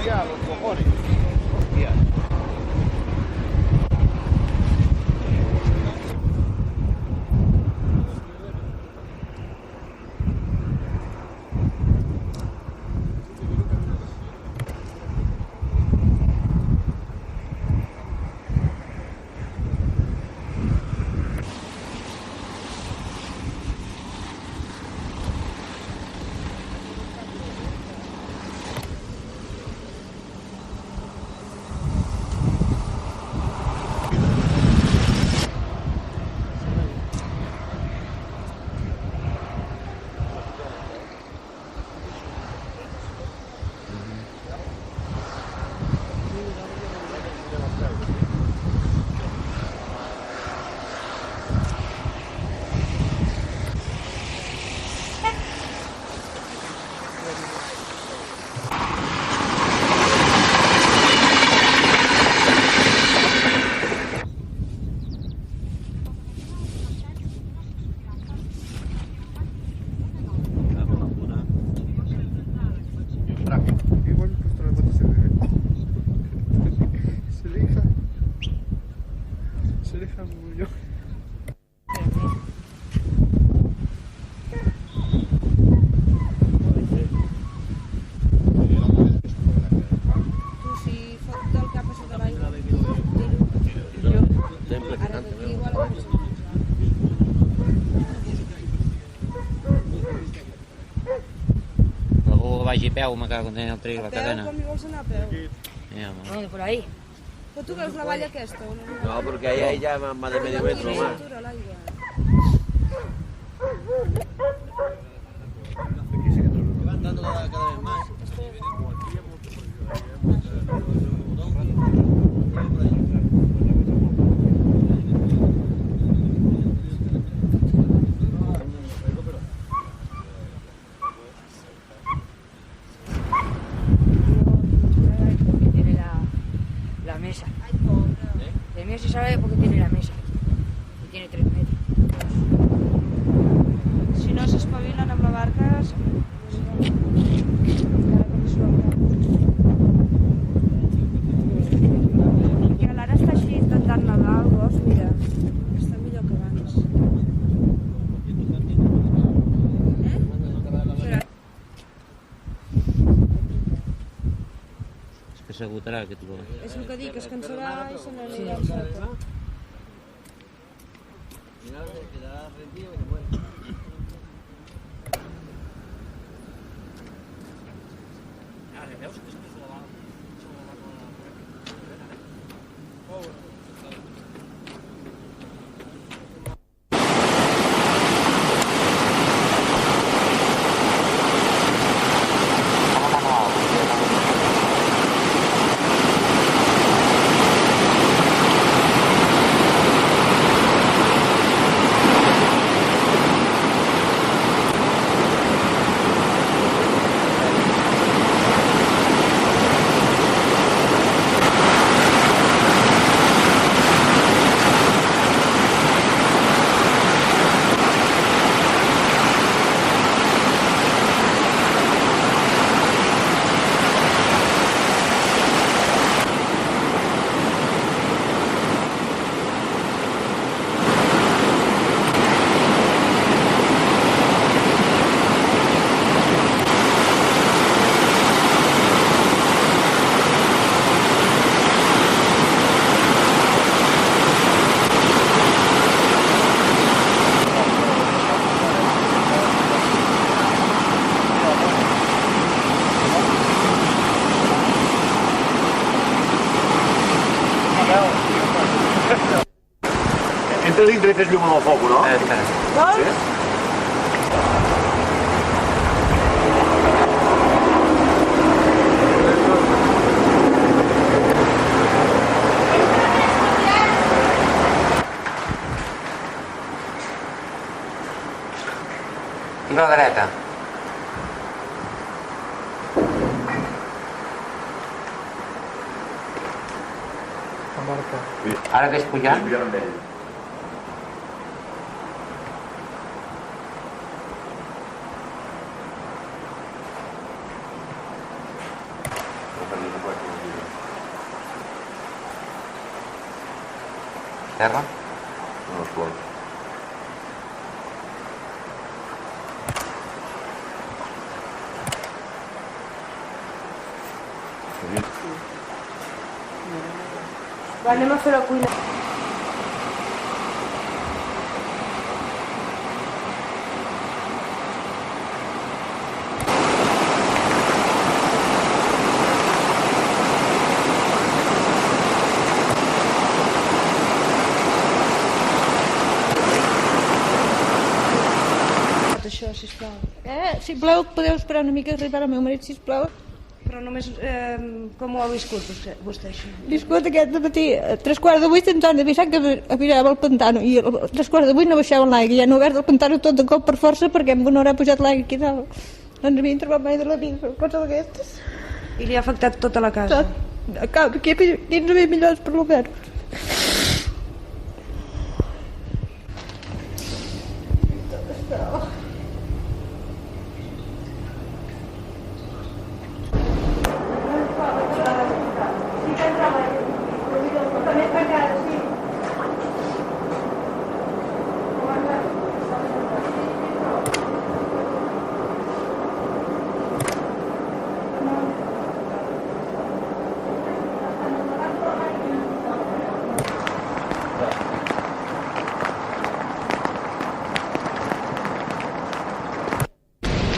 hostia, los cojones. Hostia. Igual pues todas las botas se ven. Se deja muy. Tu si fot el cap a sota l'aigua, ara d'aquí igual ho veus. Algú que vagi a peu, me cago en tenir el tric, la A peu, cadena. com hi vols anar a peu? Ja, home. ¿Dónde? Por ahí. Però tu veus la valla aquesta? O no? No, porque ahí hay ya más de medio metro Aquí más. s'atura l'aigua. Levantando cada vez más. Porque tiene la mesa. De mí se sabe porque tiene la mesa. Y tiene 3 metros. Si no s'espavilen amb la barca, encara que no s'ho I a l'ara està així intentant nedar al bosc, mira. Està millor que abans. És que s'agotarà aquest gol. És el que dic, es cansarà i se n'anirà al sota. Quedará rendido y bueno. Entra dintre i fes llum amb el foc, no? Espera. Vols? I la dreta. Ara que és pujant? Pujant amb ell. terra? No, esclar. Va, anem a fer la cuina. Això, sisplau. Sisplau, podeu esperar una mica a arribar al meu marit, sisplau. Però només com ho ha viscut vostè això? Viscut aquest matí a 3:15 ens han avisat que mirava el pantano i a 3:15 no baixaven l'aigua i han obert el pantano tot de cop per força perquè amb una hora ha pujat l'aigua aquí dalt. No ens havien trobat mai de la vida, coses d'aquestes. I li ha afectat tota la casa? Tot. A cap, aquí 15.000 milions per l'obert.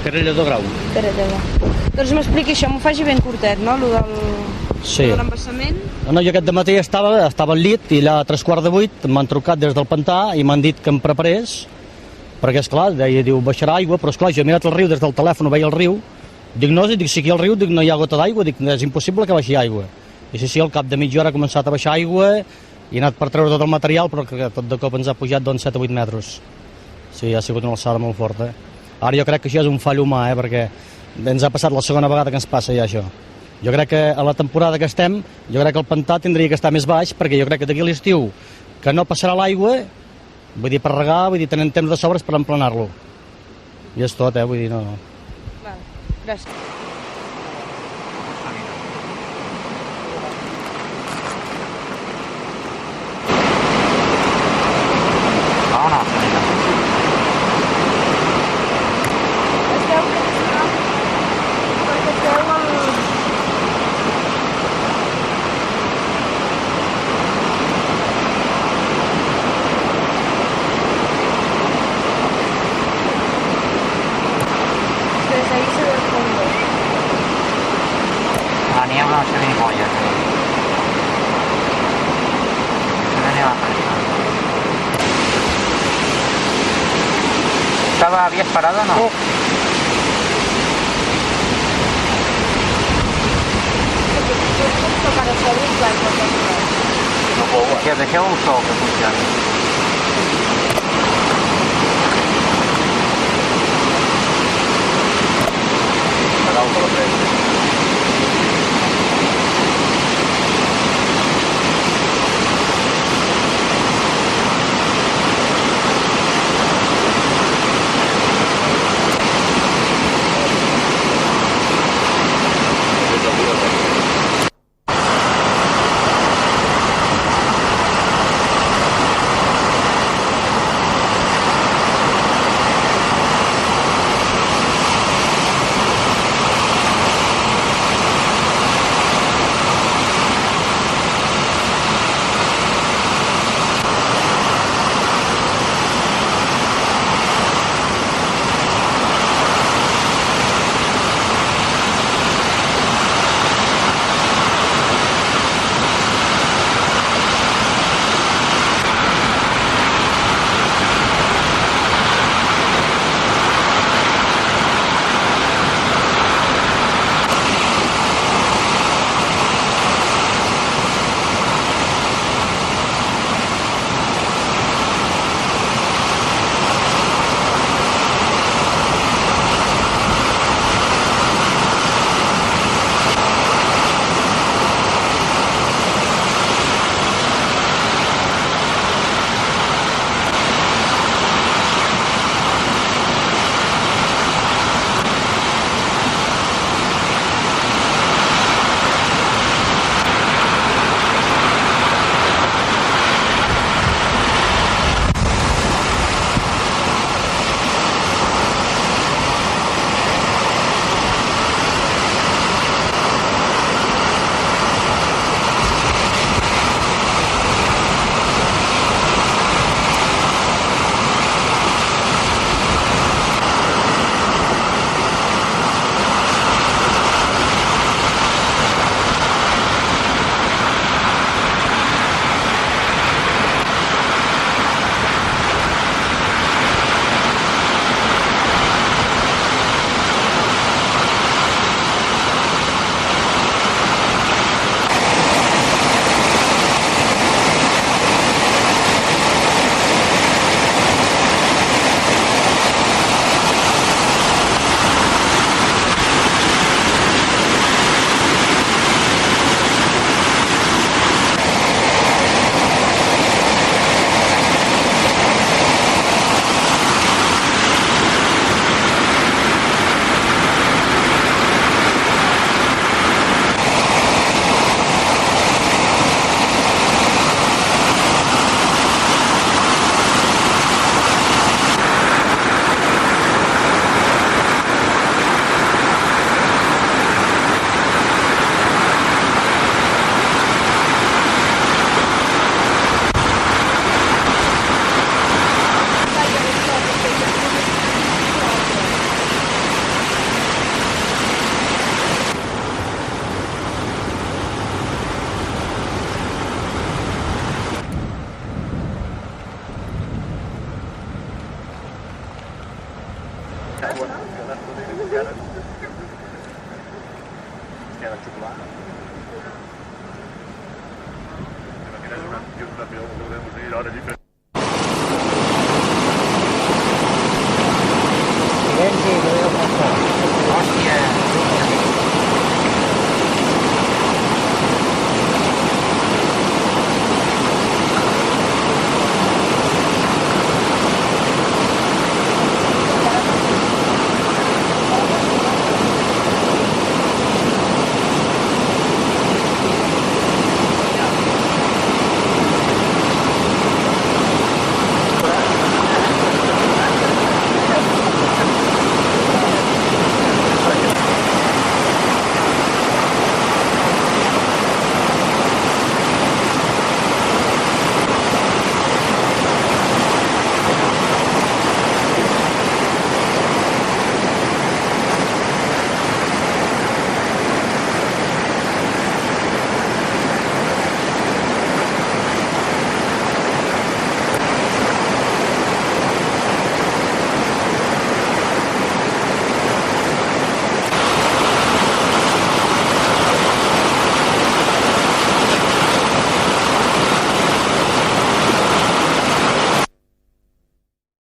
Carrer Lledó Grau. Doncs m'expliqui això, m'ho faci ben curtet, no? Lo del... Sí. De l'embassament. No, jo aquest dematí estava al llit i allà a 3:15 m'han trucat des del pantà i m'han dit que em preparés perquè, esclar, diu, baixarà aigua, però esclar, jo he mirat el riu des del telèfon, veia el riu, dic, no, dic, si aquí al riu dic, no hi ha gota d'aigua, dic, és impossible que baixi aigua. I sí, al cap de mitja hora ha començat a baixar aigua i he anat per treure tot el material, però que tot de cop ens ha pujat 7 o 8 metres. Sí, ha sigut una alçada molt forta. Ara jo crec que això és un fall humà, perquè ens ha passat la segona vegada que ens passa ja això. Jo crec que a la temporada que estem, jo crec que el pantà tindria que estar més baix, perquè jo crec que d'aquí a l'estiu que no passarà l'aigua, vull dir, per regar, vull dir, tenen temps de sobres per emplenar-lo. I és tot, vull dir, no. Val, gràcies. La niebla no se ve ni pollas. No se ve ni la presa. ¿Habías parado o no? No puedo. Si os deixeu el sol que funcioni.